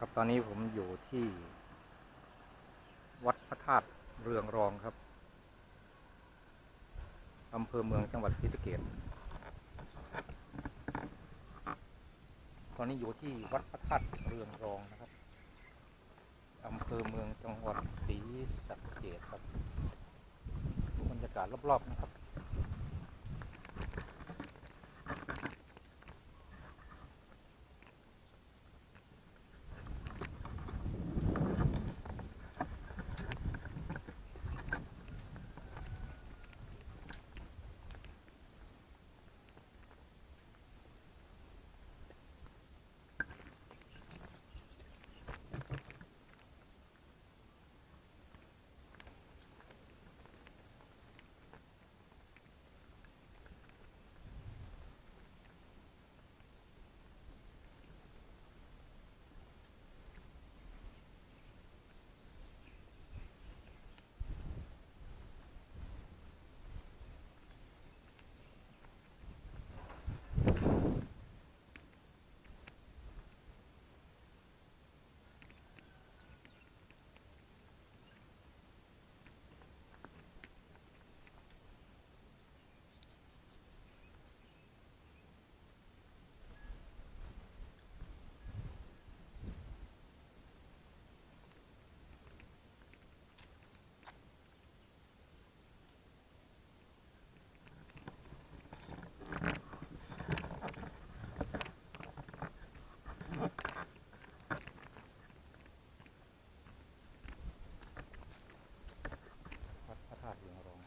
ครับตอนนี้ผมอยู่ที่วัดพระธาตุเรืองรองครับอำเภอเมืองจังหวัดศรีสะเกษตอนนี้อยู่ที่วัดพระธาตุเรืองรองนะครับอำเภอเมืองจังหวัดศรีสะเกษครับดูบรรยากาศรอบๆนะครับวัดพระธาตุเรืองรอง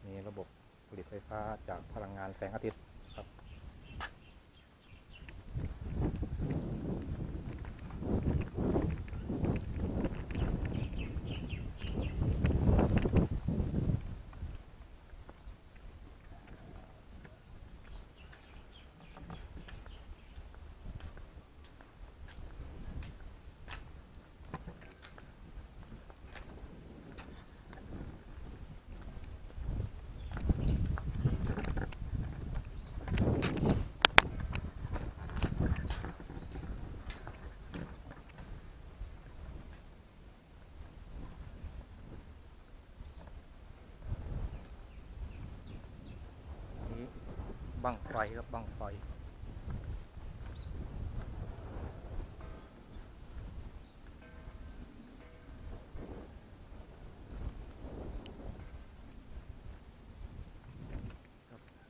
มีระบบผลิตไฟฟ้าจากพลังงานแสงอาทิตย์ครับนี้บั้งไฟครับบั้งไฟ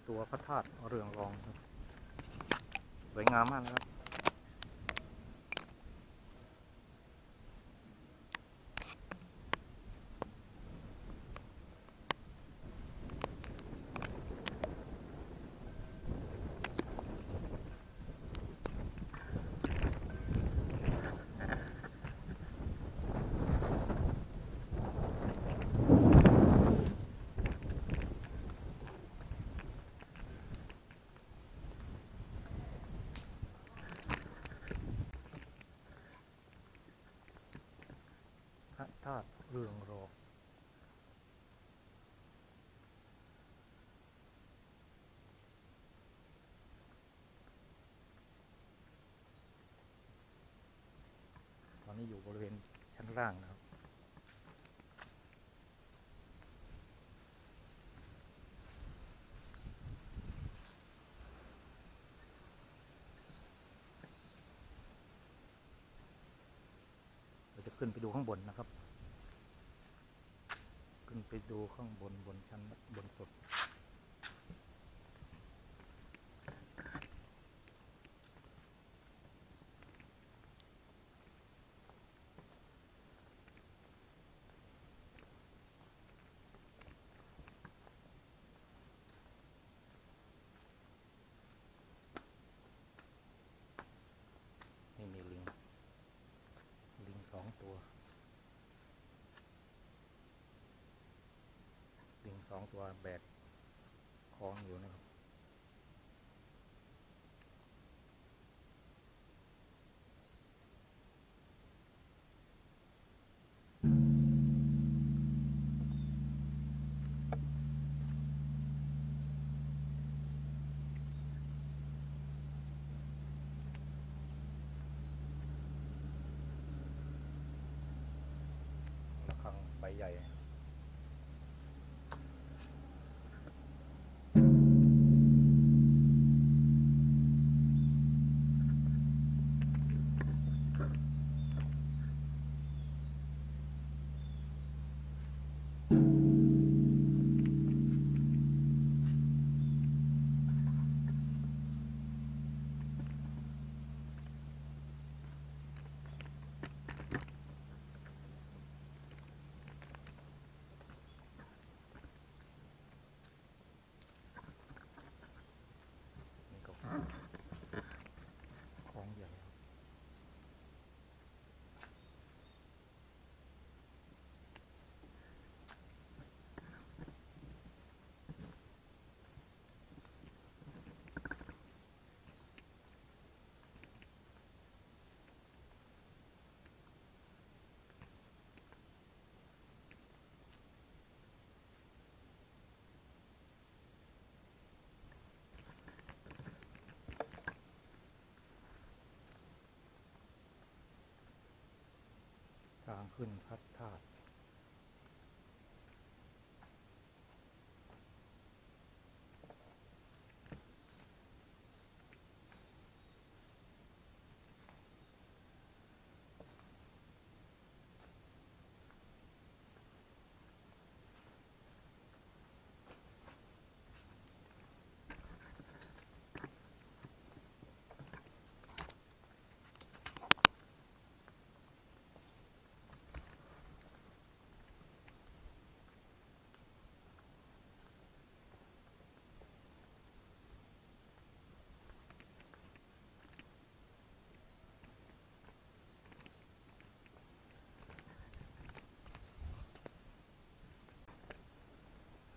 ตัวพระธาตุเรืองรองครับสวยงามมากนะครับพระธาตุเรืองรองตอนนี้อยู่บริเวณชั้นล่างนะครับเราจะขึ้นไปดูข้างบนนะครับขึ้นไปดูข้างบนชั้นบนสุด 2 ตัวแบกของอยู่นะครับระฆังใบใหญ่นี่ก็ของใหญ่ทางขึ้นพระธาตุ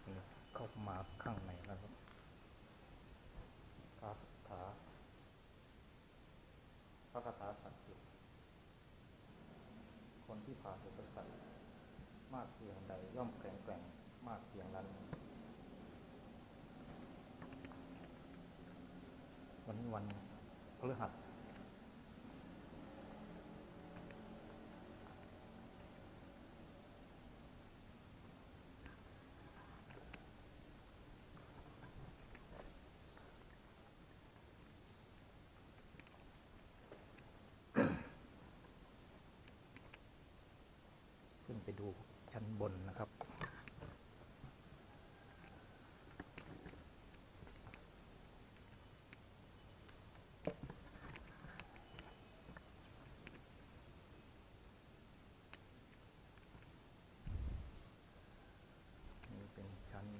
นี่เข้ามาข้างในแล้วครับพระคาถาศักดิ์สิทธิ์คนที่ผ่านอุปสรรคมากเพียงใดย่อมแข็งแกร่งมากเพียงนั้นวันนี้วันพฤหัสขึ้นไปดูชั้นบนนะครับนี่เป็นชั้น2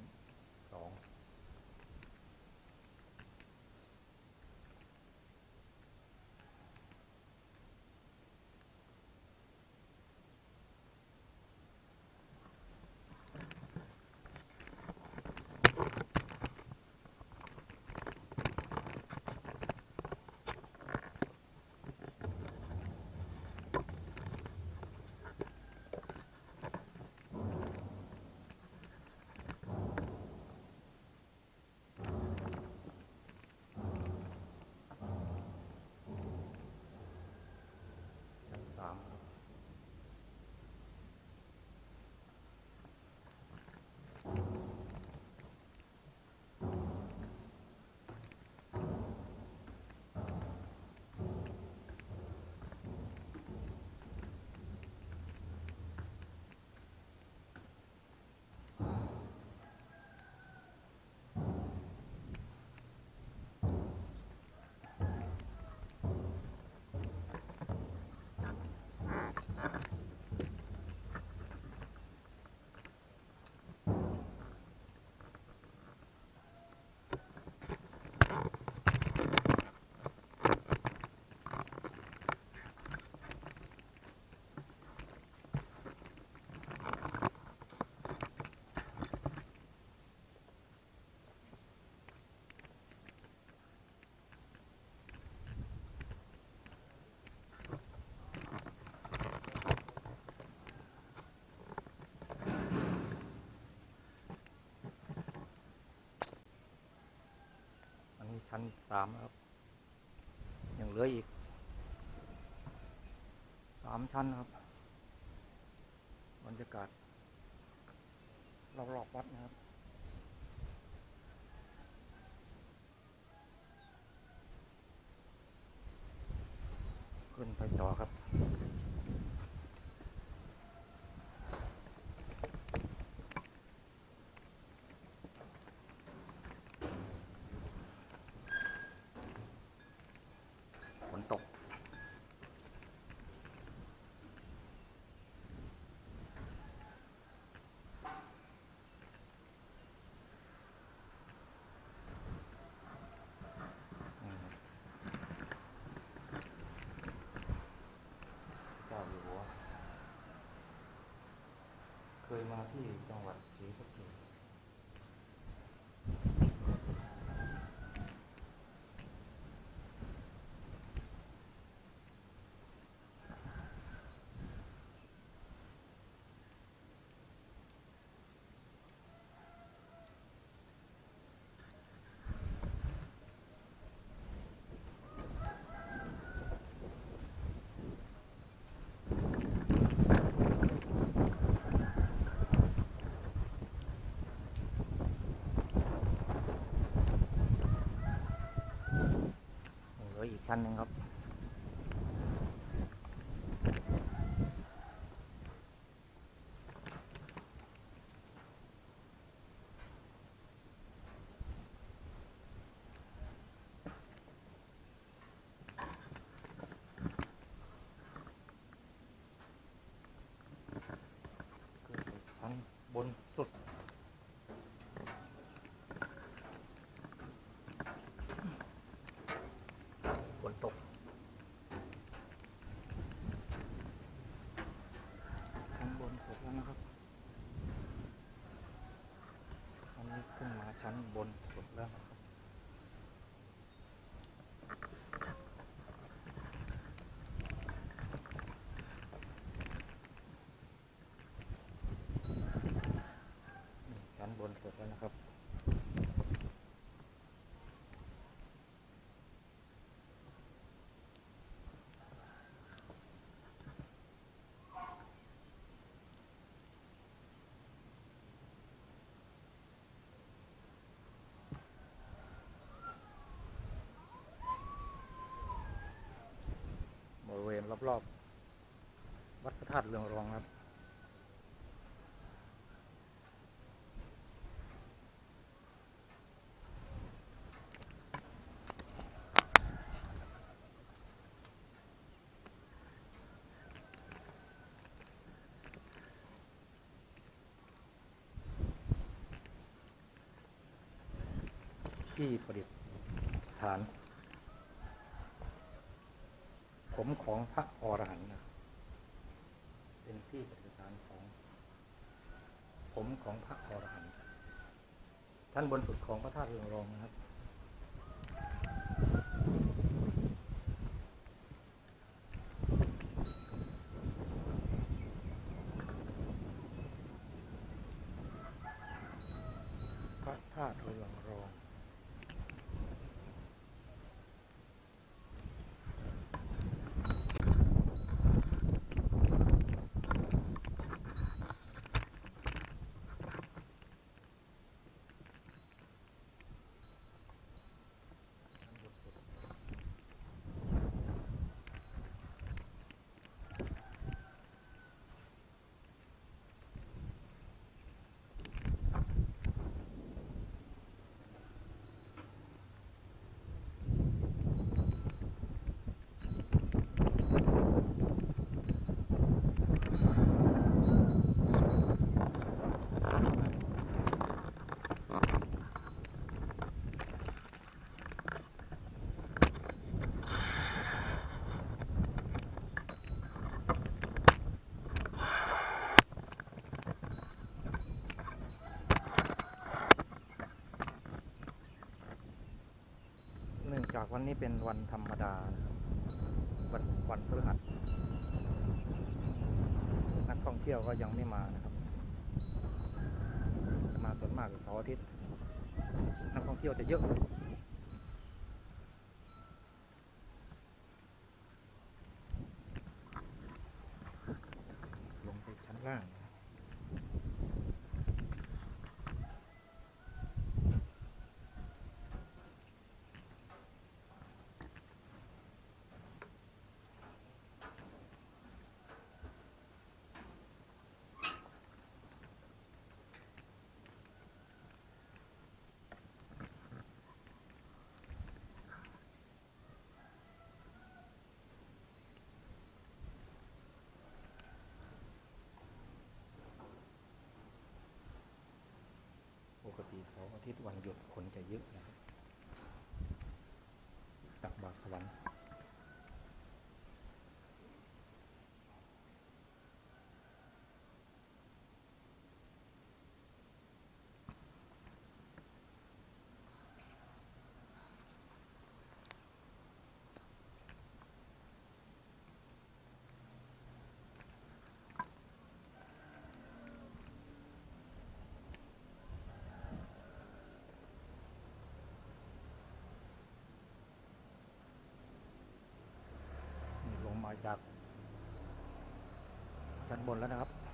3ครับยังเหลืออีก3 ชั้นครับบรรยากาศรอบๆวัดนะครับขึ้นไปต่อครับฝนตกเจ้าอยู่หัวเคยมาที่จังหวัดศรีสะเกษเหลืออีกชั้นหนึ่งครับชั้นบนสุดฝนตกชั้นบนสุดแล้วนะครับอันนี้ขึ้นมาชั้นบนสุดแล้วนะครับชั้นบนสุดแล้วนะครับบริเวณรอบๆวัดพระธาตุเรืองรองครับที่ประดิษฐานผมของพระอรหันต์นะเป็นที่ประดิษฐานของผมของพระอรหันต์ชั้นบนสุดของพระธาตุเรืองรองนะครับพระธาตุเรืองรองเนื่องจากวันนี้เป็นวันธรรมดานะครับวันพฤหัสนักท่องเที่ยวก็ยังไม่มานะครับจะมาส่วนมากเสาร์อาทิตย์นักท่องเที่ยวจะเยอะ ทิตย์วันหยุดคนจะเยอะนะครับตักบาตรสวรรค์นี่ลงมาจากชั้นบนแล้วนะครับ